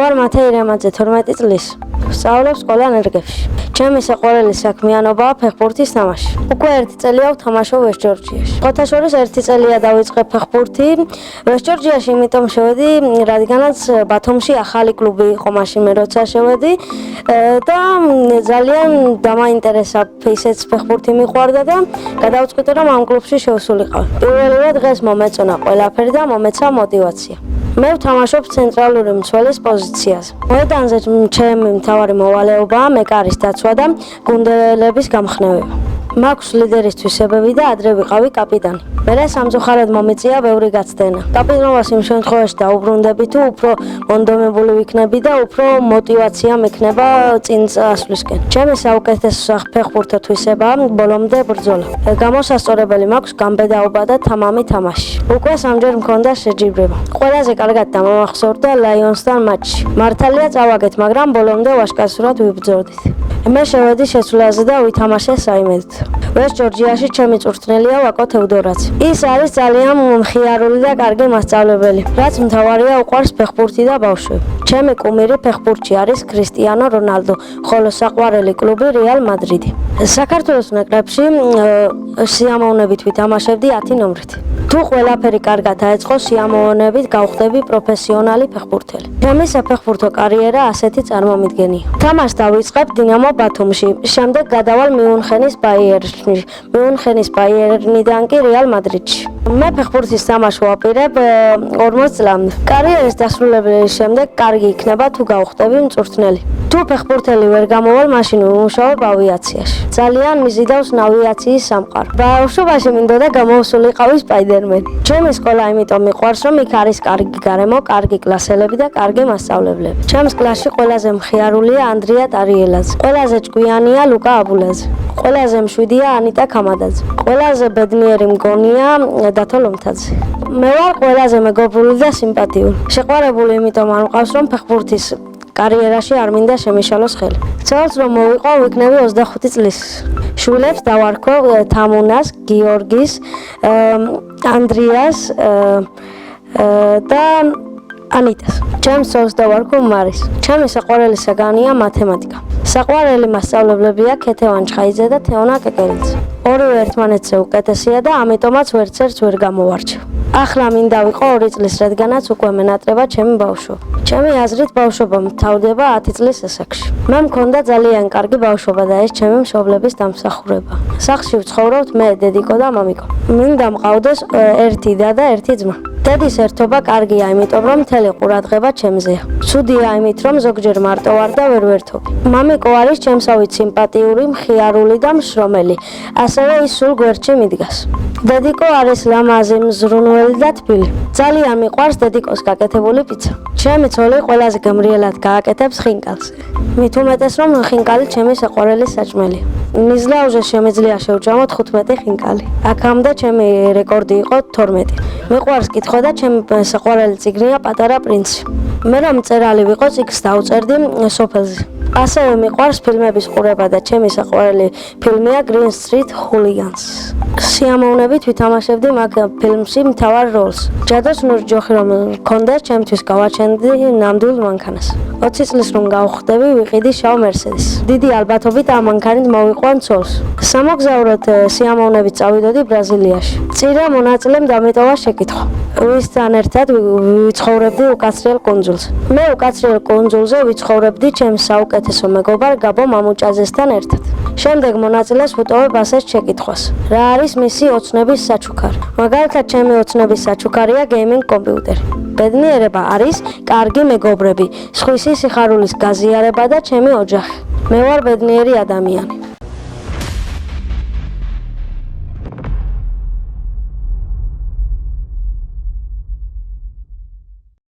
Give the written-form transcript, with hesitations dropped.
ვარ მათე ირემაძე 12 წლის. ვსწავლობ სკოლა ნერგებში. ჩემი საყვარელი საქმიანობაა ფეხბურთის თამაში. უკვე 1 წელია ვთამაშობ ვესტჯორჯიაში. ხოთაშორის 1 წელია დავიწყე ფეხბურთი. ვესტჯორჯიაში იმიტომ შევედი, რადგანაც ბათუმში ახალი კლუბი იყო მაშინ მე როცა შევედი და ძალიან დამაინტერესა ისეც ფეხბურთი მიყვარდა და გადავწყვიტე რომ ამ კლუბში შევსულიყავ. პირველივე დღეს მომეწონა ყველაფერი და მომეცა мотиваცია. მე ვთამაშობ ცენტრალური მცველის პოზიციაზე. მოედანზე ჩემი მთავარი მოვალეობაა მეკარის დაცვა და გუნდელების გამხნევება. მაქვს ლიდერის თვისებები და ადრე ვიყავი კაპიტანი. მერე სამწუხაროდ მომიწია ბევრი გაცდენა. კაპიტნობას იმ შემთხვევაში დაუბრუნდები თუ უფრო მონდომებული ვიქნები და უფრო мотиваცია მექნება წინ წასვლისკენ. ჩემი საუკეთესო ფეხბურთო თვისებაა ბოლომდე ბრძოლა. გამოსასწორებელი მაქვს გამბედაობა და თამამი თამაში. უკვე 3-ჯერ მქონდა შეჯიბრება. ყველაზე კარგად დამამახსოვრდა ლაიონსთან მატჩი. მართალია წავაგეთ, მაგრამ ბოლომდე ვაშკარსურად ვიბრძოდით. მე შევედი შესვლაზე და ვითამაშე საიმედით. ვესტჯორჯიაში ჩემი წვრთნელია ვაკო თევდორაცი. ის არის ძალიან მხიარული და კარგი მასწავლებელი. რაც მთავარია უყვარს ფეხბურთი და ბავშვები. ჩემი კუმირი ფეხბურთში არის კრისტიანო რონალდო, ხოლო საყვარელი კლუბი რეალ მადრიდი. საქართველოს ნაკრებში სიამოვნებით ვითამაშებდი 10 ნომრით. თუ ყველაფერი კარგად დაეწყო, სიამოვნებით გავხდები პროფესიონალი ფეხბურთელი. ჩემი საფეხბურთო კარიერა ასეთი წარმომიდგენია. თამაშს დავიწყებ დინამო ბათუმში, შემდეგ გადავალ მიუნხენის ბაიერნში, მიუნხენის ბაიერნიდან კი რეალ მადრიდში. მე ფეხბურთის თამაშს ვაპირებ 40 წლამდე. კარიერის დასრულების შემდეგ კარგი იქნება თუ გავხდები მწვრთნელი. თუ ფეხბურთელი ვერ გამოვალ, მაშინ ვიმუშაობ ავიაციაში. ძალიან მიზიდავს ავიაციის სამყარო. ბავშვობაში მინდოდა გამოვსულიყავი სპაიდერმენი. ჩემი სკოლა იმიტომ მიყვარს, რომ იქ არის კარგი გარემო, კარგი კლასელები და კარგი მასწავლებლები. ჩემს კლასში ყველაზე მხიარულია ანდრია ტარიელაძე. ყველაზე ჭკვიანია ლუკა აბულაძე. ყველაზე მშვიდია ანიტა ქამადაძე. ყველაზე ბედნიერი მგონია დათო ლომთაძე. მე ვარ ყველაზე მეგობრული და სიმპათიური. შეყვარებული იმიტომ არ მყავს, რომ ფეხბურთის კარიერაში არ მინდა შემიშალოს ხელი. ცდილობ რომ მოვიყო ვიქნები 25 წლის. შვილებს დავარქვა თამუნას, გიორგის, ანდრიას და ანიტას. ჩემს ცოლს დავარქვა მარის. ჩემი საყვარელი საგანია მათემატიკა. საყვარელი მასწავლებლებია ქეთევან ჩხაიძე და თეონა კეკერიძე. ორივე ერთმანეთზე უკეთესია და ამიტომაც ვერცერთს ვერ გამოვარჩევ. ახლა მინდა ვიყო 2 წლის, რადგანაც უკვე მენატრება ჩემი ბავშვობა. ჩემი აზრით ბავშვობა მთავრდება 10 წლის ასაკში. მე მქონდა ძალიან კარგი ბავშვობა და ეს ჩემი მშობლების დამსახურება. სახლში ვცხოვრობთ მე, დედიკო და მამიკო. მინდა მყავდეს ერთი და 1 ძმა. დედის ერთობა კარგია, იმიტომ რომ მთელი ყურადღება ჩემზეა. ცუდია იმით, რომ ზოგჯერ მარტო ვარ და ვერ ვერთობი. მამიკო არის ჩემსავით სიმპათიური, მხიარული და მშრომელი. ასევე ის სულ გვერდში მიდგას. დედიკო არის ლამაზი, მზრუნველი და თბილი. ძალიან მიყვარს დედიკოს გაკეთებული პიცა. ჩემი ცოლი ყველაზე გამრიელად გააკეთებს ხინკალს. მით უმეტეს რომ ხინკალი ჩემი საყვარელი საჭმელია. მიზლაუზე შემეძლია შევჭამოთ 15 ხინკალი. აქამდე ჩემი რეკორდი იყო 12. მიყვარს კითხვა და ჩემი საყვარელი წიგნია პატარა პრინცი. მე რომ მწერალი ვიყო, წიგნს დავწერდი სოფელზე. ასევე მიყვარს ფილმების ყურება და ჩემი საყვარელი ფილმია Green Street Hooligans. სიამოვნებით ვითამაშებდი მაგ ფილმში მთავარ როლს. ჯადოს ნურჯოხი რომ მქონდა, ჩემთვის გავაჩენდი ნამდვილ მანქანას. 20 წლის რომ გავხდები, ვიყიდი შავ მერსედის. დიდი ალბათობით ამ მანქანით მოვიყვან ცოლს. სამოგზაუროდ სიამოვნებით წავიდოდი ბრაზილიაში. წირა მონაწილემ დამეტოვა შეკითხვა. ვისთან ერთად ვიცხოვრებდი უკაცრიელ კუნძულზე. მე უკაცრიელ კუნძულზე ვიცხოვრებდი ჩემს საუკეთესო მეგობარ გაბო მამუჭაძესთან ერთად. შემდეგ მონაწილეს ვუტოვებ ასეთ შეკითხვას. რა არის მისი ოცნების საჩუქარი? მაგალითად, ჩემი ოცნების საჩუქარია გეიმინგ კომპიუტერი. ბედნიერება არის კარგი მეგობრები, სხვისი სიხარულის გაზიარება და ჩემი ოჯახი. მე ვარ ბედნიერი ადამიანი.